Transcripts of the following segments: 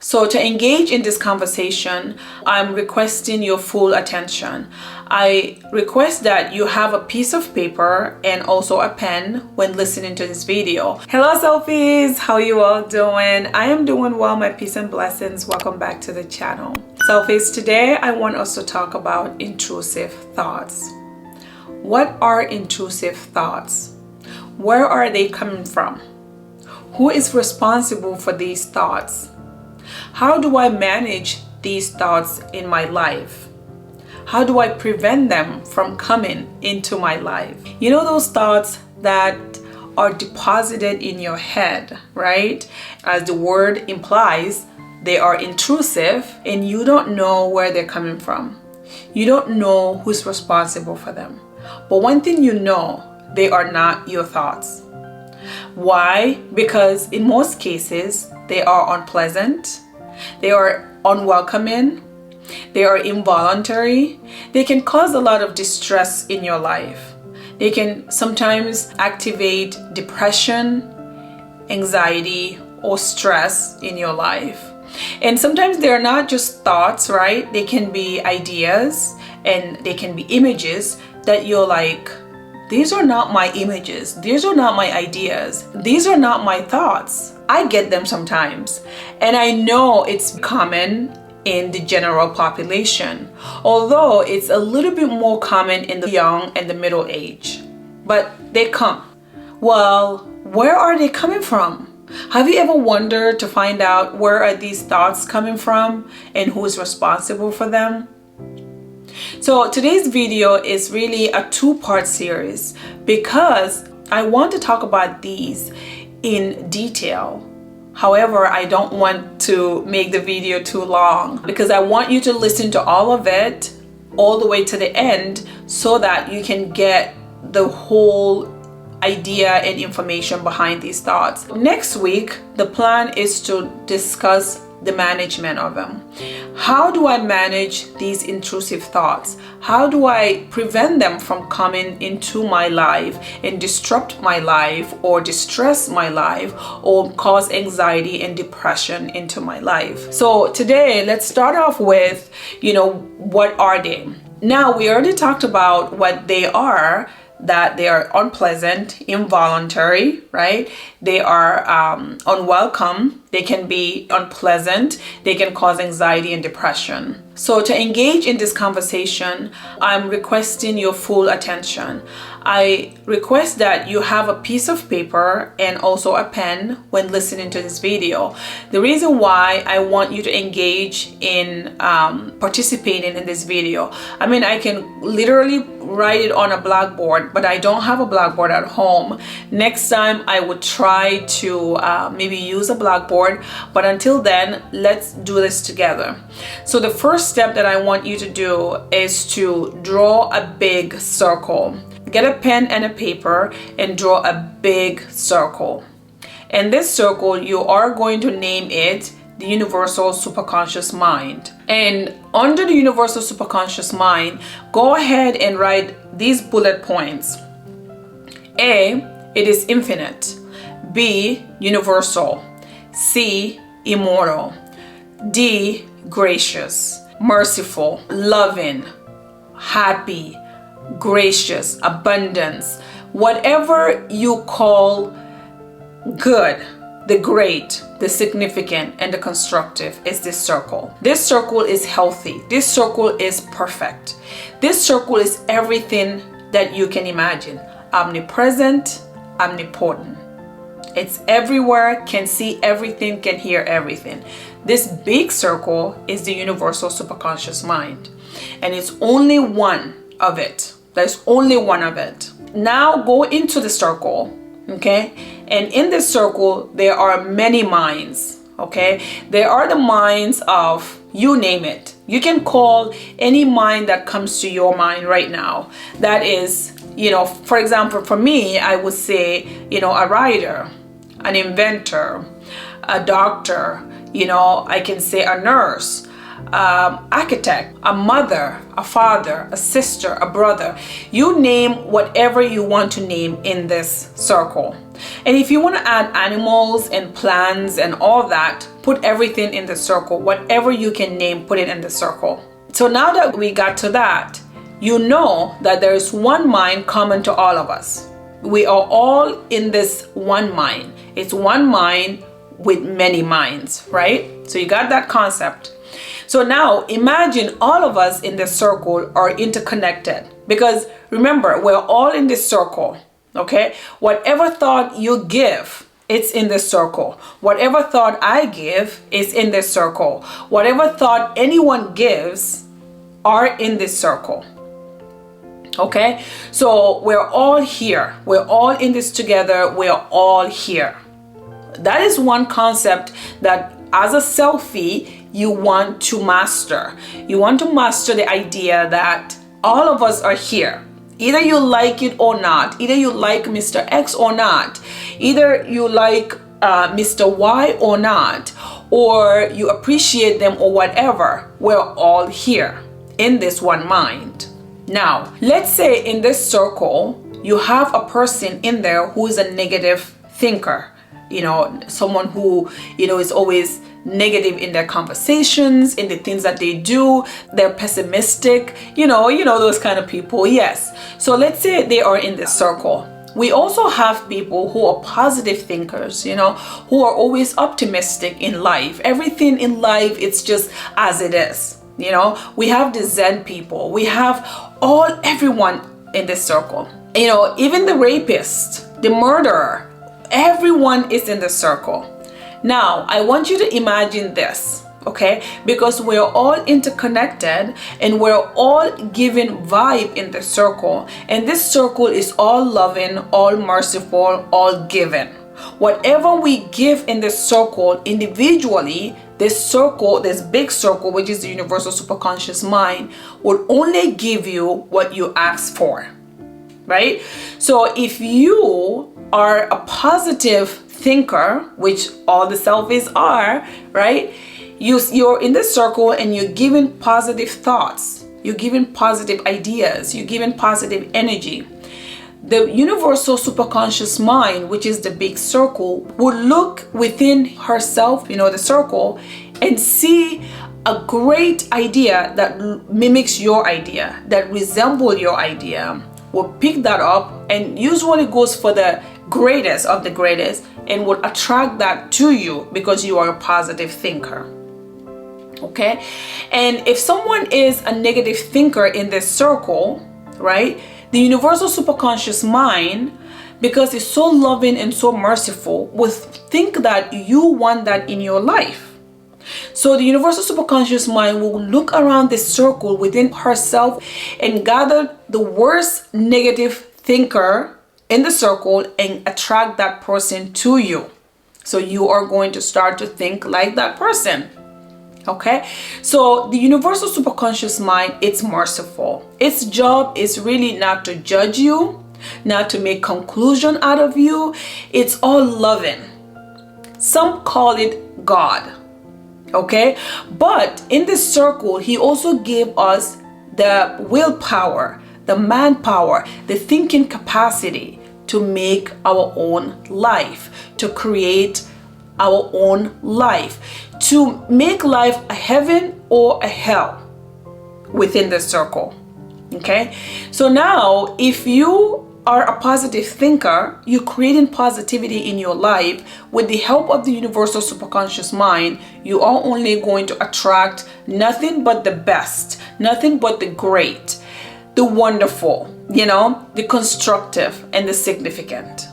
So to engage in this conversation, I'm requesting your full attention. I request that you have a piece of paper and also a pen when listening to this video. Hello selfies, how you all doing? I am doing well, my peace and blessings. Welcome back to the channel. Selfies, today I want us to talk about intrusive thoughts. What are intrusive thoughts? Where are they coming from? Who is responsible for these thoughts? How do I manage these thoughts in my life? How do I prevent them from coming into my life? You know those thoughts that are deposited in your head, right? As the word implies, they are intrusive and you don't know where they're coming from. You don't know who's responsible for them. But one thing you know, they are not your thoughts. Why? Because in most cases, they are unpleasant. They are unwelcoming. They are involuntary. They can cause a lot of distress in your life. They can sometimes activate depression, anxiety, or stress in your life. And sometimes they're not just thoughts, right? They can be ideas and they can be images that you're like, these are not my images. These are not my ideas. These are not my thoughts. I get them sometimes. And I know it's common in the general population, although it's a little bit more common in the young and the middle age. But they come. Well, where are they coming from? Have you ever wondered to find out where are these thoughts coming from and who is responsible for them? So today's video is really a two-part series because I want to talk about these in detail. However, I don't want to make the video too long because I want you to listen to all of it all the way to the end so that you can get the whole idea and information behind these thoughts. Next week, the plan is to discuss the management of them. How do I manage these intrusive thoughts? How do I prevent them from coming into my life and disrupt my life or distress my life or cause anxiety and depression into my life? So today, let's start off with, what are they? Now, we already talked about what they are, that they are unpleasant, involuntary, right? They are unwelcome. They can be unpleasant. They can cause anxiety and depression. So to engage in this conversation, I'm requesting your full attention. I request that you have a piece of paper and also a pen when listening to this video. The reason why I want you to engage in participating in this video, I can literally write it on a blackboard, but I don't have a blackboard at home. Next time I would try to maybe use a blackboard, but until then, let's do this together. So the first step that I want you to do is to draw a big circle. Get a pen and a paper and draw a big circle. And this circle, you are going to name it the universal superconscious mind. And under the universal superconscious mind, go ahead and write these bullet points. A, it is infinite. B, universal. C, immortal. D, gracious, merciful, loving, happy, gracious, abundance. Whatever you call good, the great, the significant, and the constructive is this circle. This circle is healthy. This circle is perfect. This circle is everything that you can imagine. Omnipresent, omnipotent. It's everywhere, can see everything, can hear everything. This big circle is the universal superconscious mind. And it's only one of it. There's only one of it. Now go into the circle, okay? And in this circle, there are many minds, okay? There are the minds of, you name it. You can call any mind that comes to your mind right now. That is, for example, for me, I would say, a writer, an inventor, a doctor, I can say a nurse, architect, a mother, a father, a sister, a brother. You name whatever you want to name in this circle. And if you want to add animals and plants and all that, put everything in the circle. Whatever you can name, put it in the circle. So now that we got to that, you know that there is one mind common to all of us. We are all in this one mind. It's one mind with many minds, right? So you got that concept. So now imagine all of us in this circle are interconnected, because remember, we're all in this circle, okay? Whatever thought you give, it's in this circle. Whatever thought I give is in this circle. Whatever thought anyone gives are in this circle. Okay, so we're all here. We're all in this together. We're all here. That is one concept that as a selfie, you want to master. You want to master the idea that all of us are here. Either you like it or not. Either you like Mr. X or not. Either you like Mr. Y or not. Or you appreciate them or whatever. We're all here in this one mind. Now, let's say in this circle, you have a person in there who is a negative thinker. You know, someone who, is always negative in their conversations, in the things that they do. They're pessimistic, you know those kind of people. Yes. So let's say they are in this circle. We also have people who are positive thinkers, who are always optimistic in life. Everything in life, it's just as it is. We have the Zen people. We have everyone in this circle. Even the rapist, the murderer, everyone is in the circle. Now, I want you to imagine this, okay? Because we're all interconnected and we're all giving vibe in the circle. And this circle is all loving, all merciful, all giving. Whatever we give in this circle individually, this big circle, which is the universal superconscious mind, will only give you what you ask for, right? So if you are a positive thinker, which all the selfies are, right? You're in this circle and you're giving positive thoughts. You're giving positive ideas. You're giving positive energy. The universal superconscious mind, which is the big circle, would look within herself, the circle, and see a great idea that mimics your idea, that resembles your idea, will pick that up and usually goes for the greatest of the greatest and will attract that to you because you are a positive thinker. Okay? And if someone is a negative thinker in this circle, right? The universal superconscious mind, because it's so loving and so merciful, will think that you want that in your life. So the universal superconscious mind will look around this circle within herself and gather the worst negative thinker in the circle and attract that person to you. So you are going to start to think like that person. Okay, so the universal superconscious mind, it's merciful. Its job is really not to judge you, not to make conclusion out of you. It's all loving. Some call it God. Okay, but in this circle, he also gave us the willpower, the manpower, the thinking capacity to make our own life, to create our own life, to make life a heaven or a hell within the circle. Okay, so now if you are a positive thinker, you're creating positivity in your life with the help of the universal superconscious mind. You are only going to attract nothing but the best, nothing but the great, the wonderful, the constructive and the significant.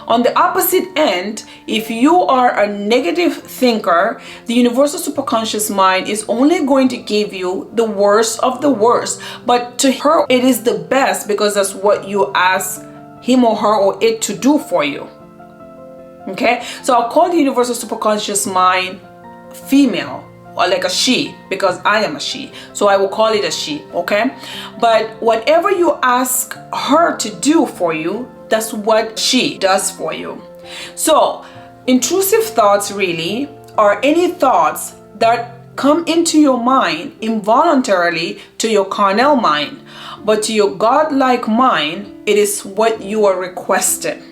On the opposite end, if you are a negative thinker, the universal superconscious mind is only going to give you the worst of the worst. But to her, it is the best because that's what you ask him or her or it to do for you. Okay? So I'll call the universal superconscious mind female, or like a she, because I am a she. So I will call it a she, okay? But whatever you ask her to do for you, that's what she does for you. So intrusive thoughts really are any thoughts that come into your mind involuntarily to your carnal mind, but to your God-like mind, it is what you are requesting.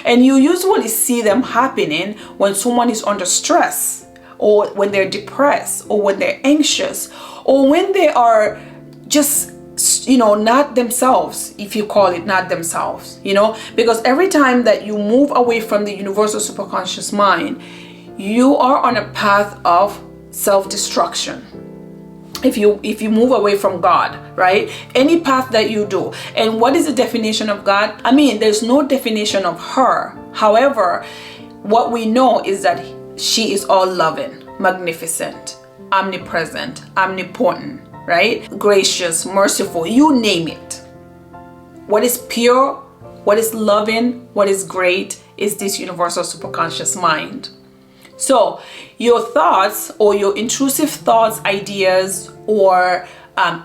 And you usually see them happening when someone is under stress, or when they're depressed, or when they're anxious, or when they are just, not themselves, if you call it not themselves, because every time that you move away from the universal superconscious mind, you are on a path of self-destruction. If you move away from God, right? Any path that you do. And what is the definition of God? I mean, there's no definition of her. However, what we know is that she is all loving, magnificent, omnipresent, omnipotent, right? Gracious, merciful, you name it. What is pure, what is loving, what is great is this universal superconscious mind. So your thoughts, or your intrusive thoughts, ideas, or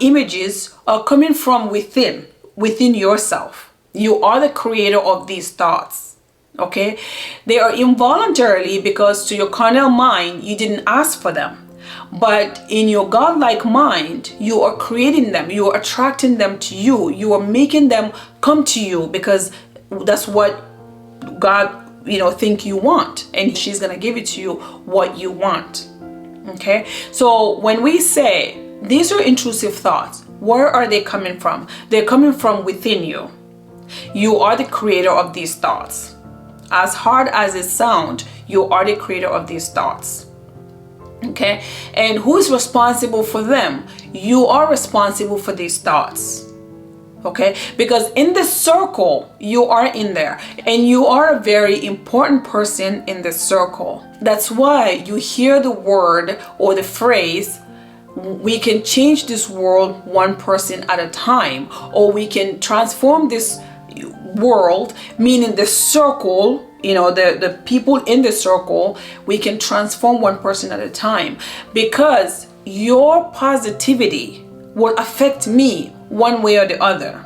images are coming from within yourself. You are the creator of these thoughts. Okay? They are involuntarily, because to your carnal mind, you didn't ask for them. But in your godlike mind, you are creating them. You are attracting them to you. You are making them come to you, because that's what God think you want, and she's gonna give it to you what you want. Okay, so when we say these are intrusive thoughts, where are they coming from? They're coming from within you. You are the creator of these thoughts. As hard as it sounds, you are the creator of these thoughts. Okay, and who's responsible for them? You are responsible for these thoughts. Okay, because in the circle, you are in there, and you are a very important person in the circle. That's why you hear the word or the phrase, we can change this world one person at a time, or we can transform this world, meaning the circle, the people in the circle, we can transform one person at a time, because your positivity will affect me one way or the other.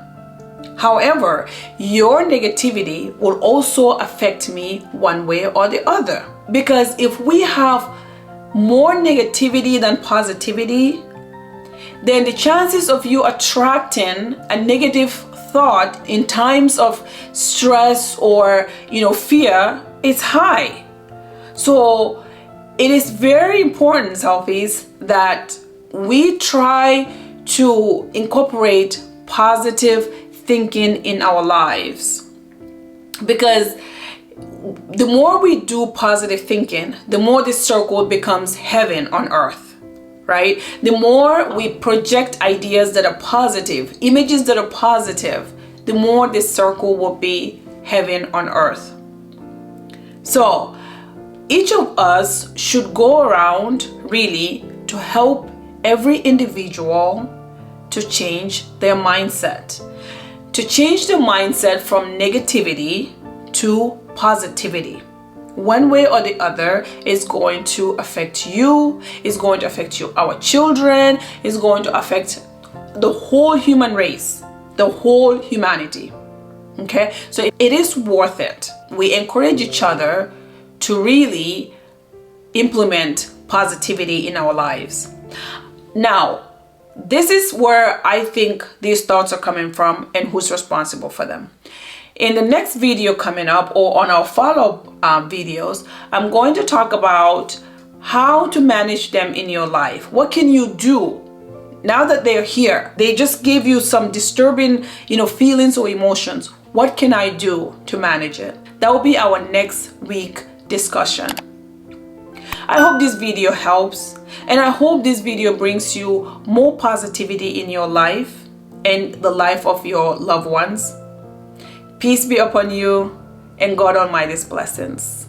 However, your negativity will also affect me one way or the other. Because if we have more negativity than positivity, then the chances of you attracting a negative thought in times of stress or fear is high. So it is very important, selfies, that we try to incorporate positive thinking in our lives, because the more we do positive thinking, the more this circle becomes heaven on earth, right? The more we project ideas that are positive, images that are positive, the more this circle will be heaven on earth. So each of us should go around really to help every individual to change their mindset. To change the mindset from negativity to positivity. One way or the other is going to affect you, is going to affect our children, is going to affect the whole human race, the whole humanity. Okay, so it is worth it. We encourage each other to really implement positivity in our lives. Now, this is where I think these thoughts are coming from and who's responsible for them. In the next video coming up, or on our follow-up videos, I'm going to talk about how to manage them in your life. What can you do now that they're here? They just gave you some disturbing, feelings or emotions. What can I do to manage it? That will be our next week discussion. I hope this video helps, and I hope this video brings you more positivity in your life and the life of your loved ones. Peace be upon you, and God Almighty's blessings.